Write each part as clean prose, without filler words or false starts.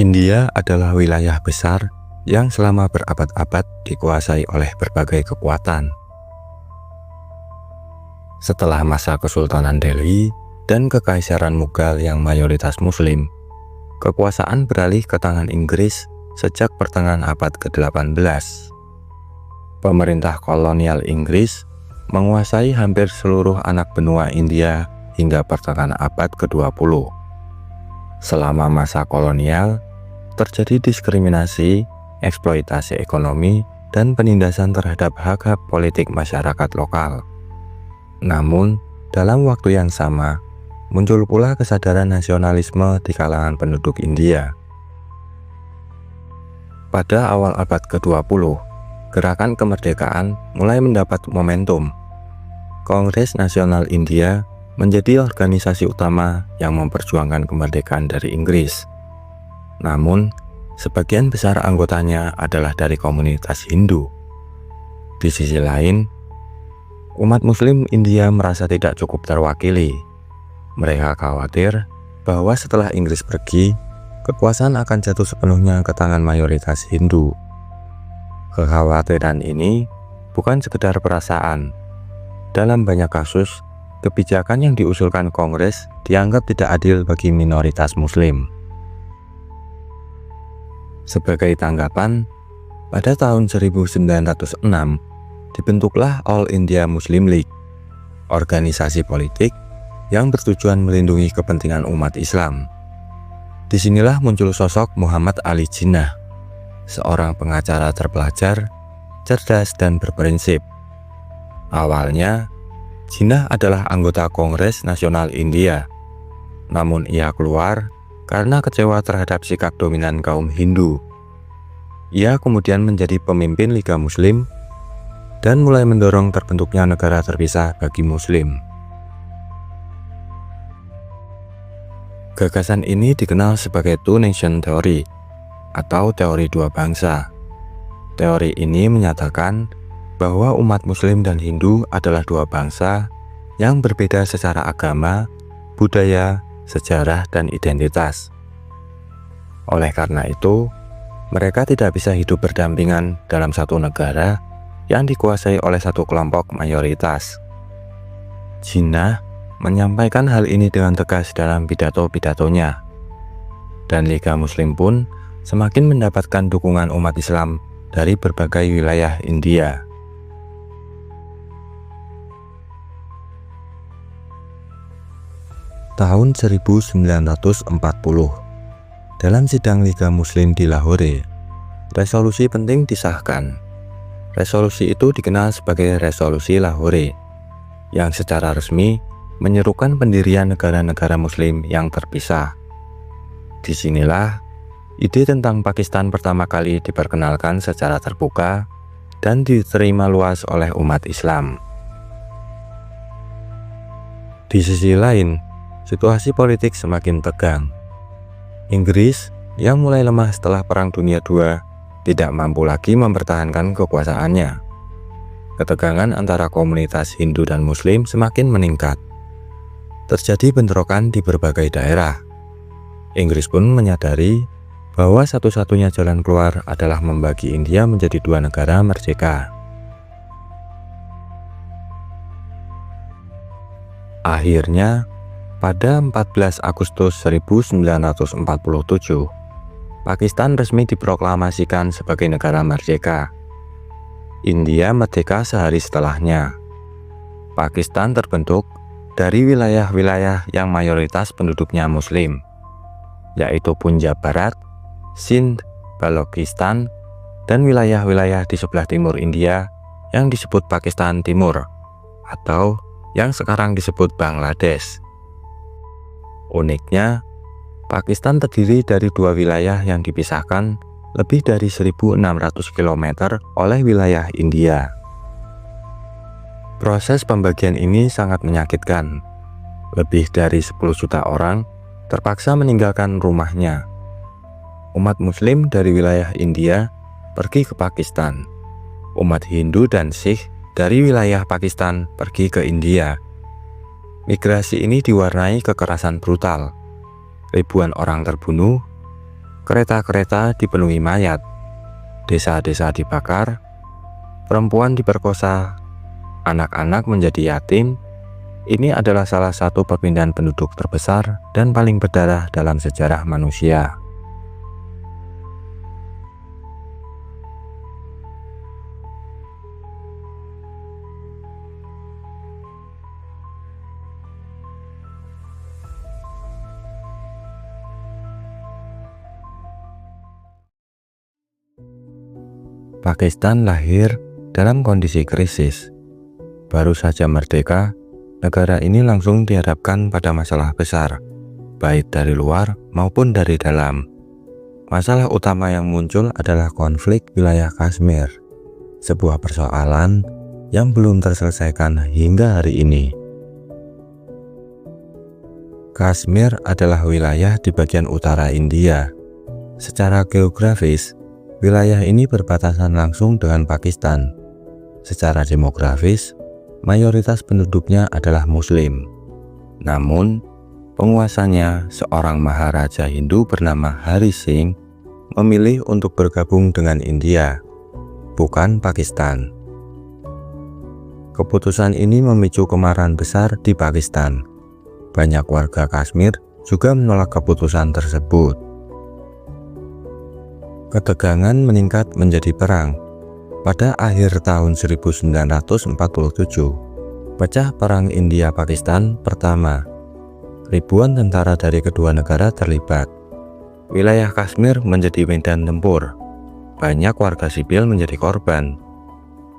India adalah wilayah besar yang selama berabad-abad dikuasai oleh berbagai kekuatan. Setelah masa Kesultanan Delhi dan Kekaisaran Mughal yang mayoritas Muslim, kekuasaan beralih ke tangan Inggris sejak pertengahan abad ke-18. Pemerintah kolonial Inggris menguasai hampir seluruh anak benua India hingga pertengahan abad ke-20. Selama masa kolonial, terjadi diskriminasi, eksploitasi ekonomi, dan penindasan terhadap hak-hak politik masyarakat lokal. Namun, dalam waktu yang sama, muncul pula kesadaran nasionalisme di kalangan penduduk India. Pada awal abad ke-20, gerakan kemerdekaan mulai mendapat momentum. Kongres Nasional India menjadi organisasi utama yang memperjuangkan kemerdekaan dari Inggris. Namun, sebagian besar anggotanya adalah dari komunitas Hindu. Di sisi lain, umat Muslim India merasa tidak cukup terwakili. Mereka khawatir bahwa setelah Inggris pergi, kekuasaan akan jatuh sepenuhnya ke tangan mayoritas Hindu. Kekhawatiran ini bukan sekedar perasaan. Dalam banyak kasus, kebijakan yang diusulkan Kongres dianggap tidak adil bagi minoritas Muslim. Sebagai tanggapan, pada tahun 1906 dibentuklah All India Muslim League, organisasi politik yang bertujuan melindungi kepentingan umat Islam. Disinilah muncul sosok Muhammad Ali Jinnah, seorang pengacara terpelajar, cerdas dan berprinsip. Awalnya, Jinnah adalah anggota Kongres Nasional India, namun ia keluar karena kecewa terhadap sikap dominan kaum Hindu. Ia kemudian menjadi pemimpin Liga Muslim dan mulai mendorong terbentuknya negara terpisah bagi Muslim. Gagasan ini dikenal sebagai Two Nation Theory atau teori dua bangsa. Teori ini menyatakan bahwa umat Muslim dan Hindu adalah dua bangsa yang berbeda secara agama, budaya, sejarah, dan identitas. Oleh karena itu, mereka tidak bisa hidup berdampingan dalam satu negara yang dikuasai oleh satu kelompok mayoritas. Jinnah menyampaikan hal ini dengan tegas dalam pidato-pidatonya, dan Liga Muslim pun semakin mendapatkan dukungan umat Islam dari berbagai wilayah India. Tahun 1940, dalam sidang Liga Muslim di Lahore, resolusi penting disahkan. Resolusi itu dikenal sebagai Resolusi Lahore, yang secara resmi menyerukan pendirian negara-negara Muslim yang terpisah. Disinilah ide tentang Pakistan pertama kali diperkenalkan secara terbuka dan diterima luas oleh umat Islam. Di sisi lain, situasi politik semakin tegang. Inggris yang mulai lemah setelah Perang Dunia II tidak mampu lagi mempertahankan kekuasaannya. Ketegangan antara komunitas Hindu dan Muslim semakin meningkat. Terjadi bentrokan di berbagai daerah. Inggris pun menyadari bahwa satu-satunya jalan keluar adalah membagi India menjadi dua negara merdeka. Akhirnya, pada 14 Agustus 1947, Pakistan resmi diproklamasikan sebagai negara merdeka. India merdeka sehari setelahnya. Pakistan terbentuk dari wilayah-wilayah yang mayoritas penduduknya Muslim, yaitu Punjab Barat, Sindh, Balochistan, dan wilayah-wilayah di sebelah timur India yang disebut Pakistan Timur atau yang sekarang disebut Bangladesh. Uniknya, Pakistan terdiri dari dua wilayah yang dipisahkan lebih dari 1.600 km oleh wilayah India. Proses pembagian ini sangat menyakitkan. Lebih dari 10 juta orang terpaksa meninggalkan rumahnya. Umat Muslim dari wilayah India pergi ke Pakistan. Umat Hindu dan Sikh dari wilayah Pakistan pergi ke India. Migrasi ini diwarnai kekerasan brutal. Ribuan orang terbunuh, Kereta-kereta dipenuhi mayat, desa-desa dibakar, perempuan diperkosa, anak-anak menjadi yatim. Ini adalah salah satu perpindahan penduduk terbesar dan paling berdarah dalam sejarah manusia. Pakistan lahir dalam kondisi krisis. Baru saja merdeka, negara ini langsung dihadapkan pada masalah besar, baik dari luar maupun dari dalam. Masalah utama yang muncul adalah konflik wilayah Kashmir, sebuah persoalan yang belum terselesaikan hingga hari ini. Kashmir adalah wilayah di bagian utara India. Secara geografis, wilayah ini berbatasan langsung dengan Pakistan. Secara demografis, mayoritas penduduknya adalah Muslim. Namun, penguasanya, seorang Maharaja Hindu bernama Hari Singh, memilih untuk bergabung dengan India, bukan Pakistan. Keputusan ini memicu kemarahan besar di Pakistan. Banyak warga Kashmir juga menolak keputusan tersebut. Ketegangan meningkat menjadi perang. Pada akhir tahun 1947, pecah perang India-Pakistan pertama. Ribuan tentara dari kedua negara terlibat. Wilayah Kashmir menjadi medan tempur. Banyak warga sipil menjadi korban.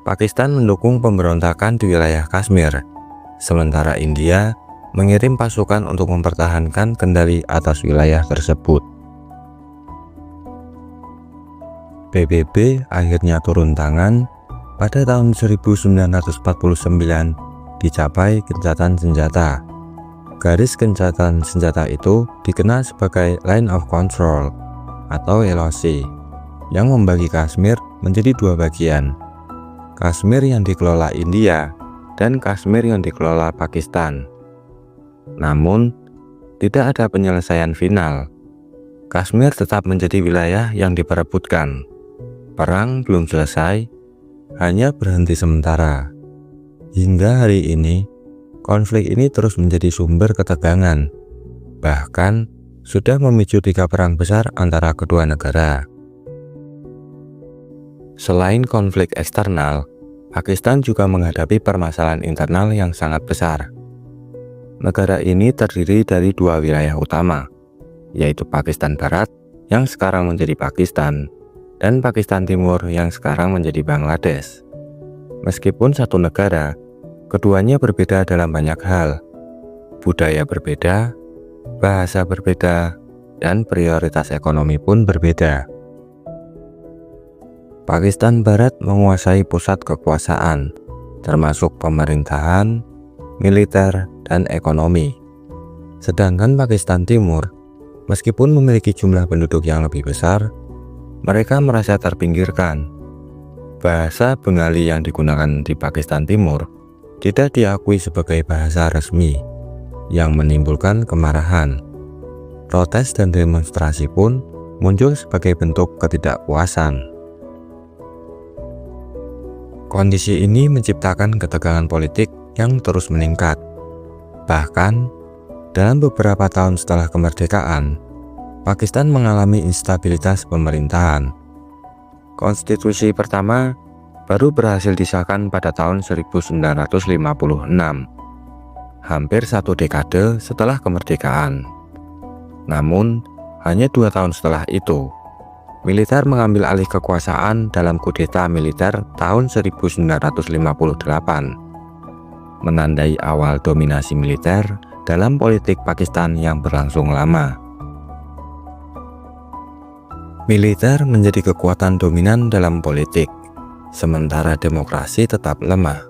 Pakistan mendukung pemberontakan di wilayah Kashmir, sementara India mengirim pasukan untuk mempertahankan kendali atas wilayah tersebut. PBB akhirnya turun tangan. Pada tahun 1949 dicapai gencatan senjata. Garis gencatan senjata itu dikenal sebagai Line of Control atau LOC, yang membagi Kashmir menjadi dua bagian, Kashmir yang dikelola India dan Kashmir yang dikelola Pakistan. Namun, tidak ada penyelesaian final. Kashmir tetap menjadi wilayah yang diperebutkan. Perang belum selesai, hanya berhenti sementara. Hingga hari ini, konflik ini terus menjadi sumber ketegangan. Bahkan, sudah memicu 3 perang besar antara kedua negara. Selain konflik eksternal, Pakistan juga menghadapi permasalahan internal yang sangat besar. Negara ini terdiri dari 2 wilayah utama, yaitu Pakistan Barat yang sekarang menjadi Pakistan, dan Pakistan Timur yang sekarang menjadi Bangladesh. Meskipun satu negara, keduanya berbeda dalam banyak hal. Budaya berbeda, bahasa berbeda, dan prioritas ekonomi pun berbeda. Pakistan Barat menguasai pusat kekuasaan, termasuk pemerintahan, militer, dan ekonomi. Sedangkan Pakistan Timur, meskipun memiliki jumlah penduduk yang lebih besar, mereka merasa terpinggirkan. Bahasa Bengali yang digunakan di Pakistan Timur tidak diakui sebagai bahasa resmi, yang menimbulkan kemarahan. Protes dan demonstrasi pun muncul sebagai bentuk ketidakpuasan. Kondisi ini menciptakan ketegangan politik yang terus meningkat. Bahkan, dalam beberapa tahun setelah kemerdekaan, Pakistan mengalami instabilitas pemerintahan. Konstitusi pertama baru berhasil disahkan pada tahun 1956, hampir 1 dekade setelah kemerdekaan. Namun, hanya 2 tahun setelah itu, militer mengambil alih kekuasaan dalam kudeta militer tahun 1958, menandai awal dominasi militer dalam politik Pakistan yang berlangsung lama. Militer menjadi kekuatan dominan dalam politik, sementara demokrasi tetap lemah.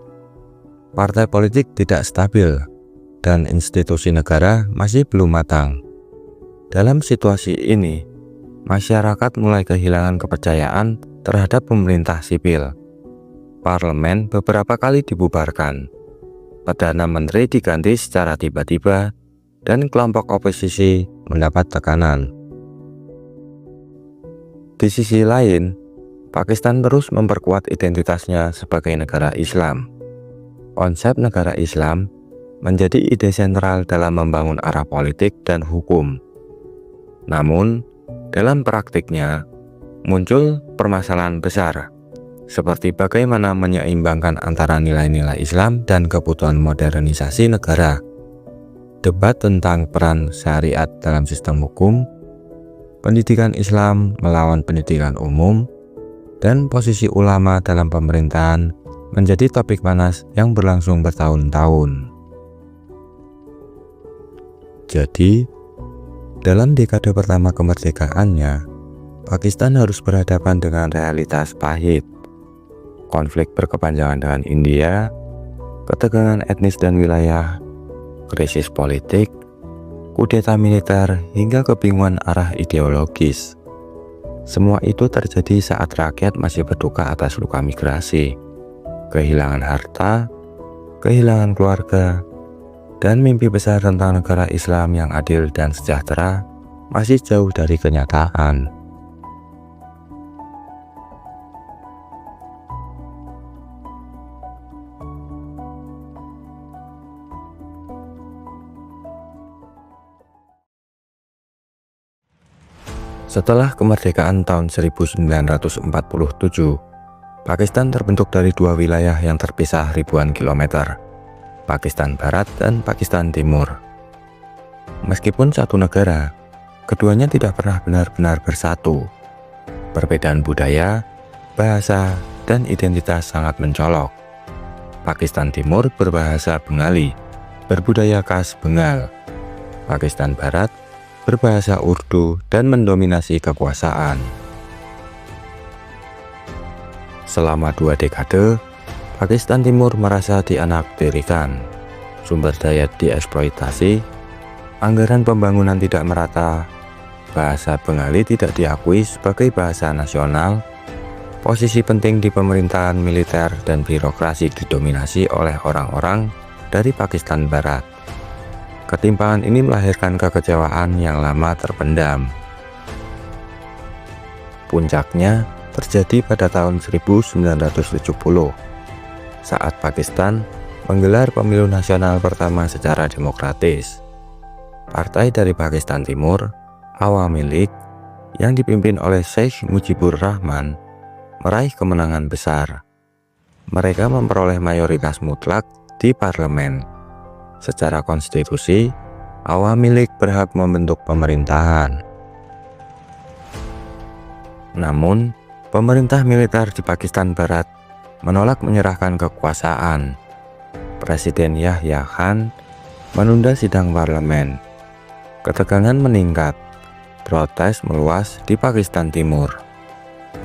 Partai politik tidak stabil, dan institusi negara masih belum matang. Dalam situasi ini, masyarakat mulai kehilangan kepercayaan terhadap pemerintah sipil. Parlemen beberapa kali dibubarkan. Perdana Menteri diganti secara tiba-tiba, dan kelompok oposisi mendapat tekanan. Di sisi lain, Pakistan terus memperkuat identitasnya sebagai negara Islam. Konsep negara Islam menjadi ide sentral dalam membangun arah politik dan hukum. Namun, dalam praktiknya, muncul permasalahan besar, seperti bagaimana menyeimbangkan antara nilai-nilai Islam dan kebutuhan modernisasi negara. Debat tentang peran syariat dalam sistem hukum, pendidikan Islam melawan pendidikan umum, dan posisi ulama dalam pemerintahan menjadi topik panas yang berlangsung bertahun-tahun. Jadi, dalam dekade pertama kemerdekaannya, Pakistan harus berhadapan dengan realitas pahit. Konflik berkepanjangan dengan India, ketegangan etnis dan wilayah, krisis politik, kudeta militer, hingga kebingungan arah ideologis. Semua itu terjadi saat rakyat masih berduka atas luka migrasi, kehilangan harta, kehilangan keluarga, dan mimpi besar tentang negara Islam yang adil dan sejahtera masih jauh dari kenyataan. Setelah kemerdekaan tahun 1947, Pakistan terbentuk dari dua wilayah yang terpisah ribuan kilometer, Pakistan Barat dan Pakistan Timur. Meskipun satu negara, keduanya tidak pernah benar-benar bersatu. Perbedaan budaya, bahasa, dan identitas sangat mencolok. Pakistan Timur berbahasa Bengali, berbudaya khas Bengal. Pakistan Barat berbahasa Urdu dan mendominasi kekuasaan. Selama 2 dekade, Pakistan Timur merasa dianaktirikan, sumber daya dieksploitasi, anggaran pembangunan tidak merata, bahasa Bengali tidak diakui sebagai bahasa nasional, posisi penting di pemerintahan militer dan birokrasi didominasi oleh orang-orang dari Pakistan Barat. Ketimpangan ini melahirkan kekecewaan yang lama terpendam. Puncaknya terjadi pada tahun 1970, saat Pakistan menggelar pemilu nasional pertama secara demokratis. Partai dari Pakistan Timur, Awami League, yang dipimpin oleh Sheikh Mujibur Rahman, meraih kemenangan besar. Mereka memperoleh mayoritas mutlak di parlemen. Secara konstitusi, Awami League berhak membentuk pemerintahan. Namun, pemerintah militer di Pakistan Barat menolak menyerahkan kekuasaan. Presiden Yahya Khan menunda sidang parlemen. Ketegangan meningkat, protes meluas di Pakistan Timur.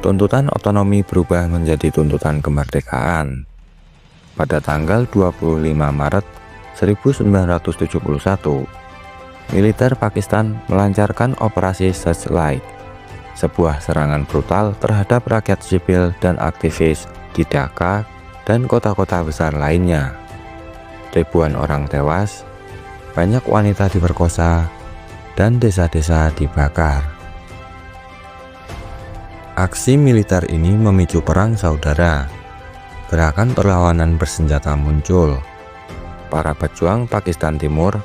Tuntutan otonomi berubah menjadi tuntutan kemerdekaan. Pada tanggal 25 Maret 1971, militer Pakistan melancarkan operasi Searchlight, sebuah serangan brutal terhadap rakyat sipil dan aktivis di Dhaka dan kota-kota besar lainnya. Ribuan orang tewas, banyak wanita diperkosa, dan desa-desa dibakar. Aksi militer ini memicu perang saudara. Gerakan perlawanan bersenjata muncul. Para pejuang Pakistan Timur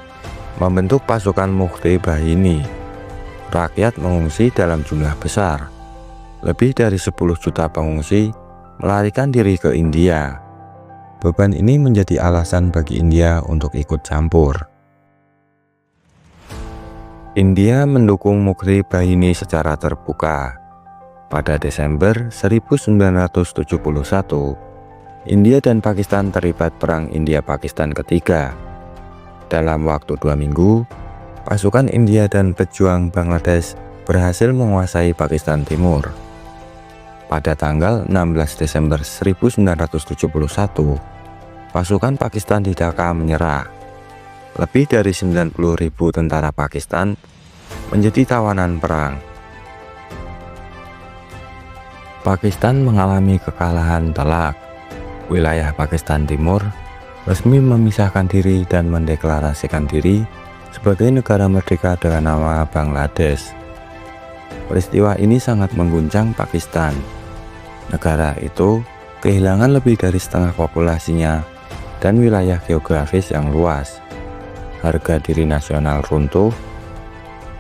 membentuk pasukan Mukti Bahini. Rakyat mengungsi dalam jumlah besar. Lebih dari 10 juta pengungsi melarikan diri ke India. Beban ini menjadi alasan bagi India untuk ikut campur. India mendukung Mukti Bahini secara terbuka. Pada Desember 1971, India dan Pakistan terlibat Perang India-Pakistan ketiga. Dalam waktu 2 minggu, pasukan India dan pejuang Bangladesh berhasil menguasai Pakistan Timur. Pada tanggal 16 Desember 1971, pasukan Pakistan di Dhaka menyerah. Lebih dari 90.000 tentara Pakistan menjadi tawanan perang. Pakistan mengalami kekalahan telak. Wilayah Pakistan Timur resmi memisahkan diri dan mendeklarasikan diri sebagai negara merdeka dengan nama Bangladesh. Peristiwa ini sangat mengguncang Pakistan. Negara itu kehilangan lebih dari setengah populasinya dan wilayah geografis yang luas. Harga diri nasional runtuh,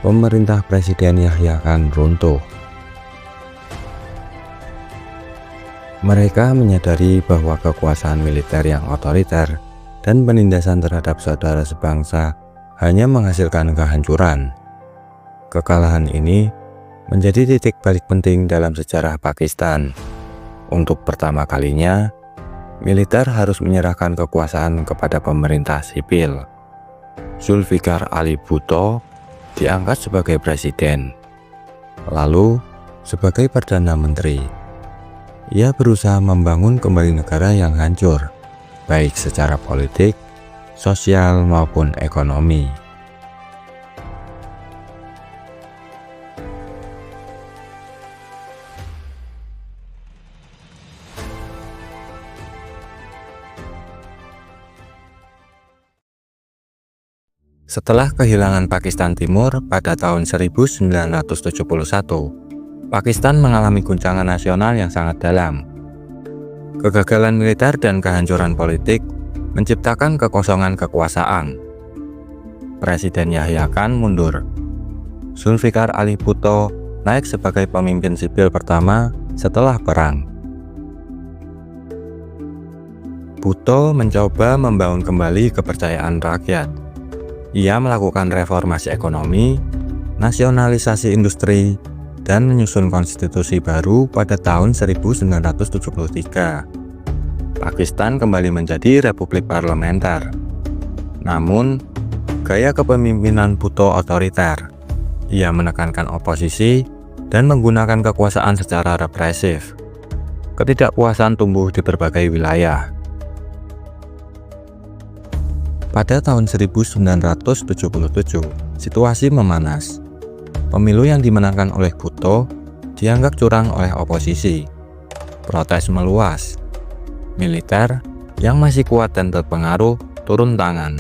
pemerintah Presiden Yahya Khan runtuh. Mereka menyadari bahwa kekuasaan militer yang otoriter dan penindasan terhadap saudara sebangsa hanya menghasilkan kehancuran. Kekalahan ini menjadi titik balik penting dalam sejarah Pakistan. Untuk pertama kalinya, militer harus menyerahkan kekuasaan kepada pemerintah sipil. Zulfikar Ali Bhutto diangkat sebagai presiden, lalu sebagai perdana menteri. Ia berusaha membangun kembali negara yang hancur, baik secara politik, sosial maupun ekonomi. Setelah kehilangan Pakistan Timur pada tahun 1971, Pakistan mengalami guncangan nasional yang sangat dalam. Kegagalan militer dan kehancuran politik menciptakan kekosongan kekuasaan. Presiden Yahya Khan mundur. Zulfikar Ali Bhutto naik sebagai pemimpin sipil pertama setelah perang. Bhutto mencoba membangun kembali kepercayaan rakyat. Ia melakukan reformasi ekonomi, nasionalisasi industri, dan menyusun konstitusi baru pada tahun 1973. Pakistan kembali menjadi republik parlementer. Namun, gaya kepemimpinan Bhutto otoriter. Ia menekankan oposisi dan menggunakan kekuasaan secara represif. Ketidakpuasan tumbuh di berbagai wilayah. Pada tahun 1977, situasi memanas. Pemilu yang dimenangkan oleh Bhutto dianggap curang oleh oposisi. Protes meluas. Militer yang masih kuat dan terpengaruh turun tangan.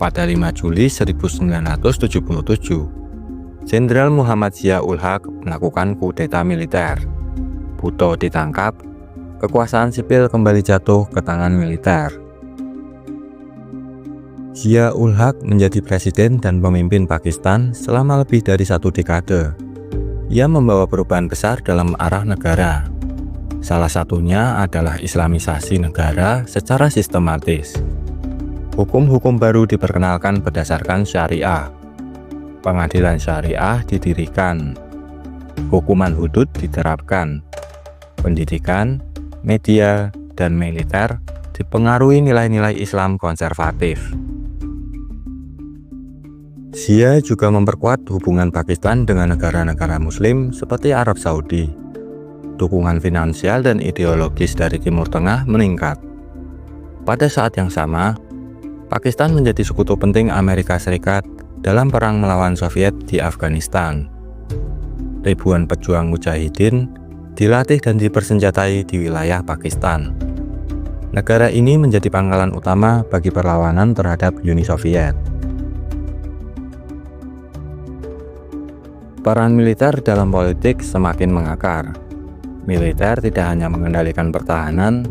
Pada 5 Juli 1977, Jenderal Muhammad Zia-ul-Haq melakukan kudeta militer. Bhutto ditangkap, kekuasaan sipil kembali jatuh ke tangan militer. Zia-ul-Haq menjadi presiden dan pemimpin Pakistan selama lebih dari 1 dekade. Ia membawa perubahan besar dalam arah negara. Salah satunya adalah Islamisasi negara secara sistematis. Hukum-hukum baru diperkenalkan berdasarkan syariah. Pengadilan syariah didirikan. Hukuman hudud diterapkan. Pendidikan, media, dan militer dipengaruhi nilai-nilai Islam konservatif. Zia juga memperkuat hubungan Pakistan dengan negara-negara Muslim seperti Arab Saudi. Dukungan finansial dan ideologis dari Timur Tengah meningkat. Pada saat yang sama, Pakistan menjadi sekutu penting Amerika Serikat dalam perang melawan Soviet di Afghanistan. Ribuan pejuang mujahidin dilatih dan dipersenjatai di wilayah Pakistan. Negara ini menjadi pangkalan utama bagi perlawanan terhadap Uni Soviet. Peran militer dalam politik semakin mengakar. Militer tidak hanya mengendalikan pertahanan,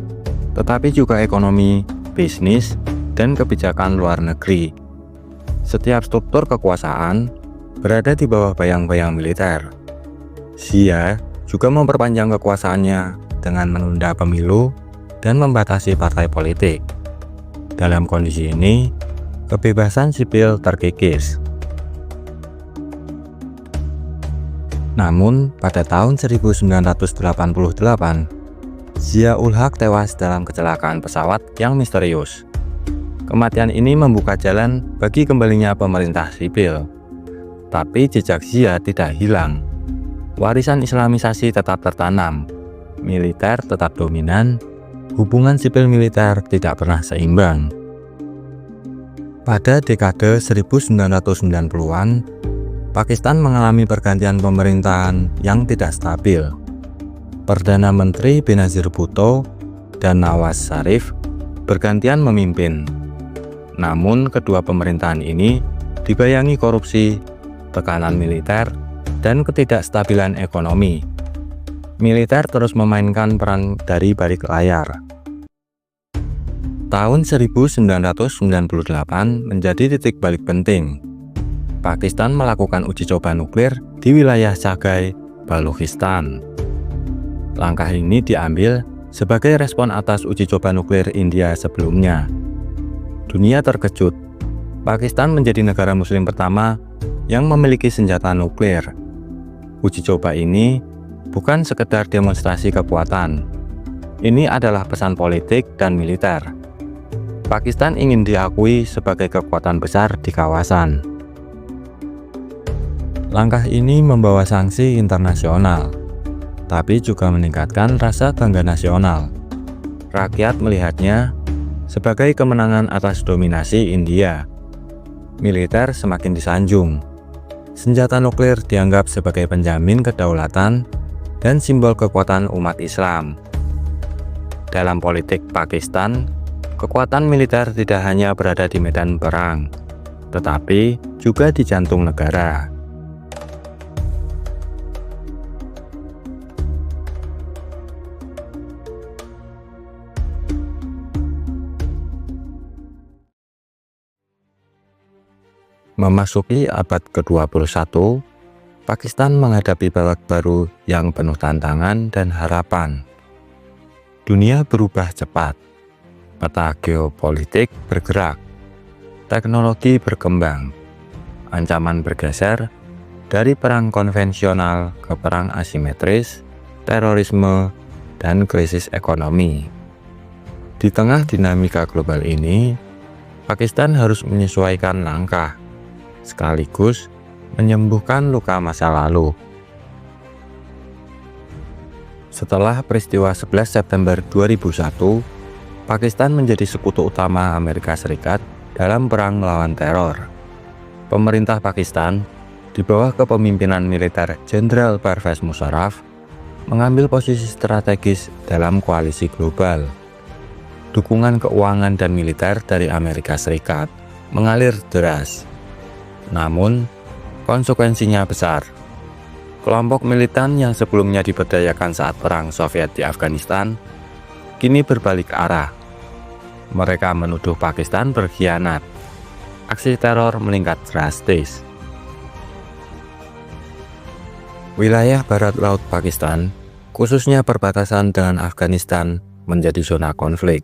tetapi juga ekonomi, bisnis, dan kebijakan luar negeri. Setiap struktur kekuasaan berada di bawah bayang-bayang militer. Zia juga memperpanjang kekuasaannya dengan menunda pemilu dan membatasi partai politik. Dalam kondisi ini, kebebasan sipil terkikis. Namun, pada tahun 1988, Zia-ul-Haq tewas dalam kecelakaan pesawat yang misterius. Kematian ini membuka jalan bagi kembalinya pemerintah sipil. Tapi jejak Zia tidak hilang. Warisan Islamisasi tetap tertanam. Militer tetap dominan. Hubungan sipil militer tidak pernah seimbang. Pada dekade 1990-an, Pakistan mengalami pergantian pemerintahan yang tidak stabil. Perdana Menteri Benazir Bhutto dan Nawaz Sharif bergantian memimpin. Namun kedua pemerintahan ini dibayangi korupsi, tekanan militer, dan ketidakstabilan ekonomi. Militer terus memainkan peran dari balik layar. Tahun 1998 menjadi titik balik penting. Pakistan melakukan uji coba nuklir di wilayah Chagai, Balochistan. Langkah ini diambil sebagai respon atas uji coba nuklir India sebelumnya. Dunia terkejut. Pakistan menjadi negara muslim pertama yang memiliki senjata nuklir. Uji coba ini bukan sekedar demonstrasi kekuatan. Ini adalah pesan politik dan militer. Pakistan ingin diakui sebagai kekuatan besar di kawasan. Langkah ini membawa sanksi internasional, tapi juga meningkatkan rasa bangga nasional. Rakyat melihatnya sebagai kemenangan atas dominasi India. Militer semakin disanjung. Senjata nuklir dianggap sebagai penjamin kedaulatan dan simbol kekuatan umat Islam. Dalam politik Pakistan, kekuatan militer tidak hanya berada di medan perang, tetapi juga di jantung negara. Memasuki abad ke-21, Pakistan menghadapi babak baru yang penuh tantangan dan harapan. Dunia berubah cepat, peta geopolitik bergerak, teknologi berkembang, ancaman bergeser dari perang konvensional ke perang asimetris, terorisme, dan krisis ekonomi. Di tengah dinamika global ini, Pakistan harus menyesuaikan langkah, sekaligus menyembuhkan luka masa lalu. Setelah peristiwa 11 September 2001, Pakistan menjadi sekutu utama Amerika Serikat dalam perang melawan teror. Pemerintah Pakistan, di bawah kepemimpinan militer Jenderal Pervez Musharraf, mengambil posisi strategis dalam koalisi global. Dukungan keuangan dan militer dari Amerika Serikat mengalir deras. Namun, konsekuensinya besar. Kelompok militan yang sebelumnya diberdayakan saat perang Soviet di Afghanistan, kini berbalik arah. Mereka menuduh Pakistan berkhianat. Aksi teror meningkat drastis. Wilayah barat laut Pakistan, khususnya perbatasan dengan Afghanistan, menjadi zona konflik.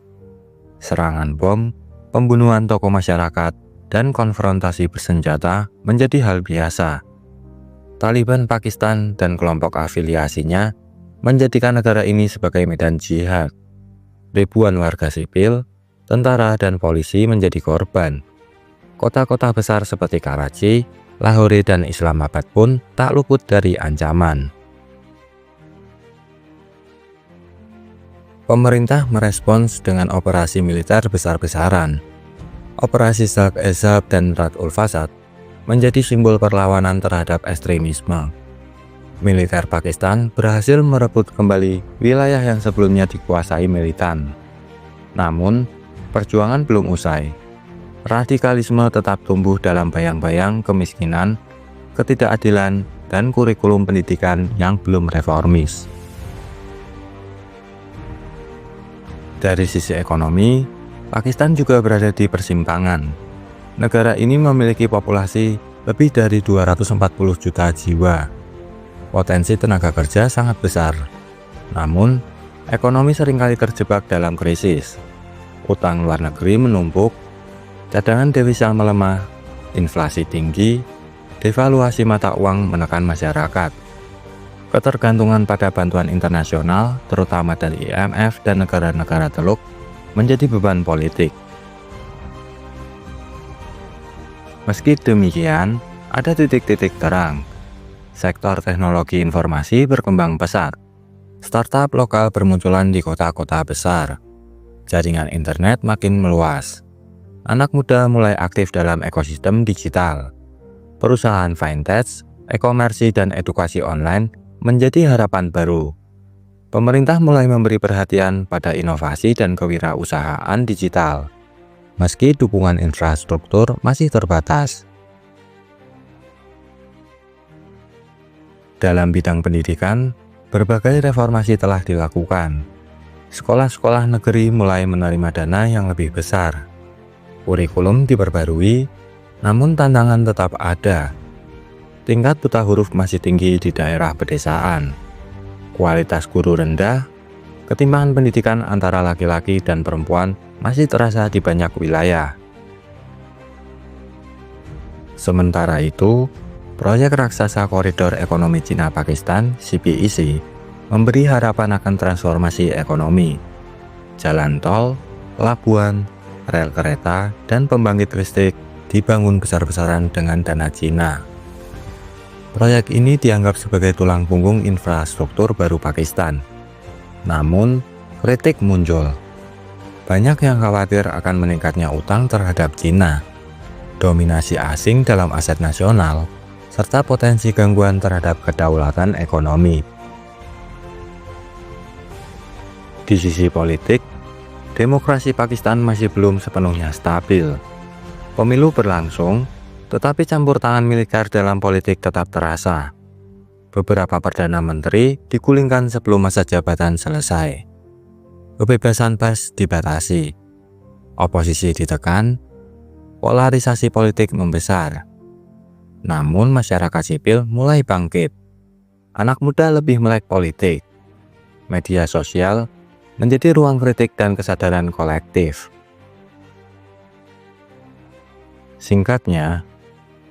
Serangan bom, pembunuhan tokoh masyarakat, dan konfrontasi bersenjata menjadi hal biasa. Taliban Pakistan dan kelompok afiliasinya menjadikan negara ini sebagai medan jihad. Ribuan warga sipil, tentara, dan polisi menjadi korban. Kota-kota besar seperti Karachi, Lahore, dan Islamabad pun tak luput dari ancaman. Pemerintah merespons dengan operasi militer besar-besaran. Operasi Salk-e-Zawj dan Rat-ul Fasad menjadi simbol perlawanan terhadap ekstremisme. Militer Pakistan berhasil merebut kembali wilayah yang sebelumnya dikuasai militan. Namun, perjuangan belum usai. Radikalisme tetap tumbuh dalam bayang-bayang kemiskinan, ketidakadilan, dan kurikulum pendidikan yang belum reformis. Dari sisi ekonomi, Pakistan juga berada di persimpangan. Negara ini memiliki populasi lebih dari 240 juta jiwa. Potensi tenaga kerja sangat besar. Namun, ekonomi seringkali terjebak dalam krisis. Utang luar negeri menumpuk, cadangan devisa melemah, inflasi tinggi, devaluasi mata uang menekan masyarakat. Ketergantungan pada bantuan internasional, terutama dari IMF dan negara-negara Teluk, menjadi beban politik. Meski demikian, ada titik-titik terang. Sektor teknologi informasi berkembang pesat. Startup lokal bermunculan di kota-kota besar. Jaringan internet makin meluas. Anak muda mulai aktif dalam ekosistem digital. Perusahaan fintech, e-komersi, dan edukasi online menjadi harapan baru. Pemerintah mulai memberi perhatian pada inovasi dan kewirausahaan digital, meski dukungan infrastruktur masih terbatas. Dalam bidang pendidikan, berbagai reformasi telah dilakukan. Sekolah-sekolah negeri mulai menerima dana yang lebih besar. Kurikulum diperbarui, namun tantangan tetap ada. Tingkat buta huruf masih tinggi di daerah pedesaan. Kualitas guru rendah, ketimpangan pendidikan antara laki-laki dan perempuan masih terasa di banyak wilayah. Sementara itu, proyek raksasa Koridor Ekonomi Cina-Pakistan (CPEC) memberi harapan akan transformasi ekonomi. Jalan tol, pelabuhan, rel kereta, dan pembangkit listrik dibangun besar-besaran dengan dana Cina. Proyek ini dianggap sebagai tulang punggung infrastruktur baru Pakistan. Namun, kritik muncul. Banyak yang khawatir akan meningkatnya utang terhadap Cina, dominasi asing dalam aset nasional, serta potensi gangguan terhadap kedaulatan ekonomi. Di sisi politik, demokrasi Pakistan masih belum sepenuhnya stabil. Pemilu berlangsung, tetapi campur tangan militer dalam politik tetap terasa. Beberapa perdana menteri digulingkan sebelum masa jabatan selesai. Kebebasan pers dibatasi. Oposisi ditekan. Polarisasi politik membesar. Namun masyarakat sipil mulai bangkit. Anak muda lebih melek politik. Media sosial menjadi ruang kritik dan kesadaran kolektif. Singkatnya,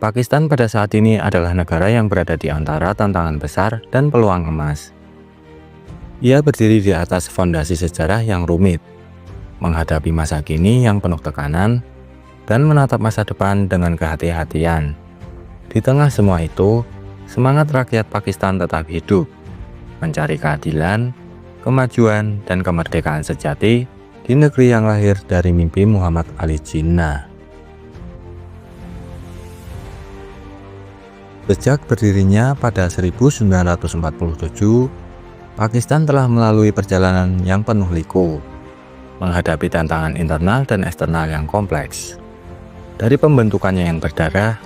Pakistan pada saat ini adalah negara yang berada di antara tantangan besar dan peluang emas. Ia berdiri di atas fondasi sejarah yang rumit, menghadapi masa kini yang penuh tekanan, dan menatap masa depan dengan kehati-hatian. Di tengah semua itu, semangat rakyat Pakistan tetap hidup, mencari keadilan, kemajuan, dan kemerdekaan sejati di negeri yang lahir dari mimpi Muhammad Ali Jinnah. Sejak berdirinya pada 1947, Pakistan telah melalui perjalanan yang penuh liku, menghadapi tantangan internal dan eksternal yang kompleks. Dari pembentukannya yang berdarah,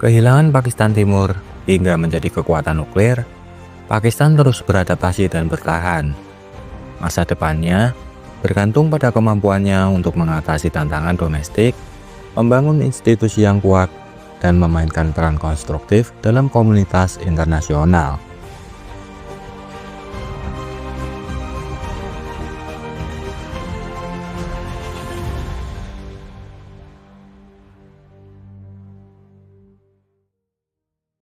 kehilangan Pakistan Timur, hingga menjadi kekuatan nuklir, Pakistan terus beradaptasi dan bertahan. Masa depannya bergantung pada kemampuannya untuk mengatasi tantangan domestik, membangun institusi yang kuat, dan memainkan peran konstruktif dalam komunitas internasional.